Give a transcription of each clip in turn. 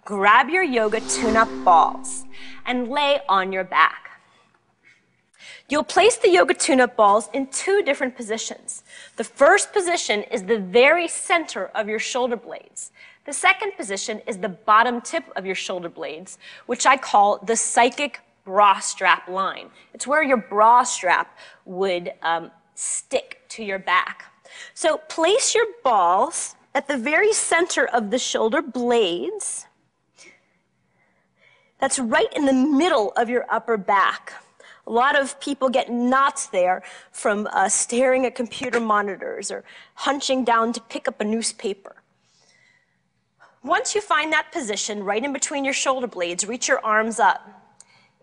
grab your yoga tune-up balls and lay on your back. You'll place the yoga tune-up balls in two different positions. The first position is the very center of your shoulder blades. The second position is the bottom tip of your shoulder blades, which I call the psychic bra strap line. It's where your bra strap would stick to your back. So place your balls at the very center of the shoulder blades. That's right in the middle of your upper back. A lot of people get knots there from staring at computer monitors or hunching down to pick up a newspaper. Once you find that position right in between your shoulder blades, reach your arms up.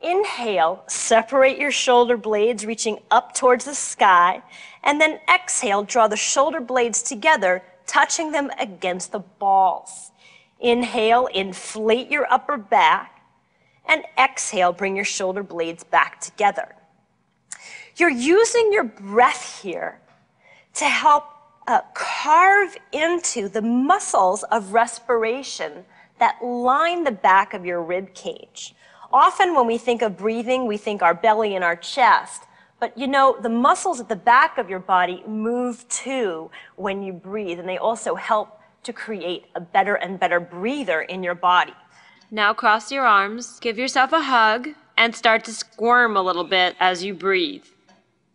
Inhale, separate your shoulder blades, reaching up towards the sky, and then exhale, draw the shoulder blades together, touching them against the balls. Inhale, inflate your upper back, and exhale, bring your shoulder blades back together. You're using your breath here to help carve into the muscles of respiration that line the back of your rib cage. Often when we think of breathing, we think our belly and our chest. But you know, the muscles at the back of your body move too when you breathe, and they also help to create a better and better breather in your body. Now cross your arms, give yourself a hug, and start to squirm a little bit as you breathe.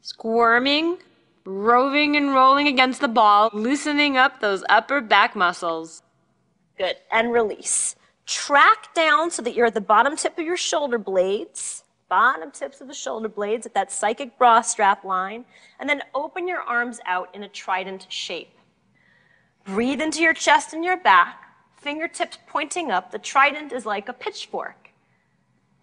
Squirming, roving and rolling against the ball, loosening up those upper back muscles. Good, and release. Track down so that you're at the bottom tip of your shoulder blades, bottom tips of the shoulder blades at that psychic bra strap line, and then open your arms out in a trident shape. Breathe into your chest and your back, fingertips pointing up. The trident is like a pitchfork.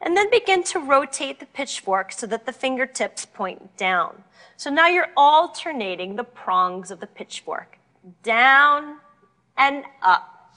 And then begin to rotate the pitchfork so that the fingertips point down. So now you're alternating the prongs of the pitchfork, down and up.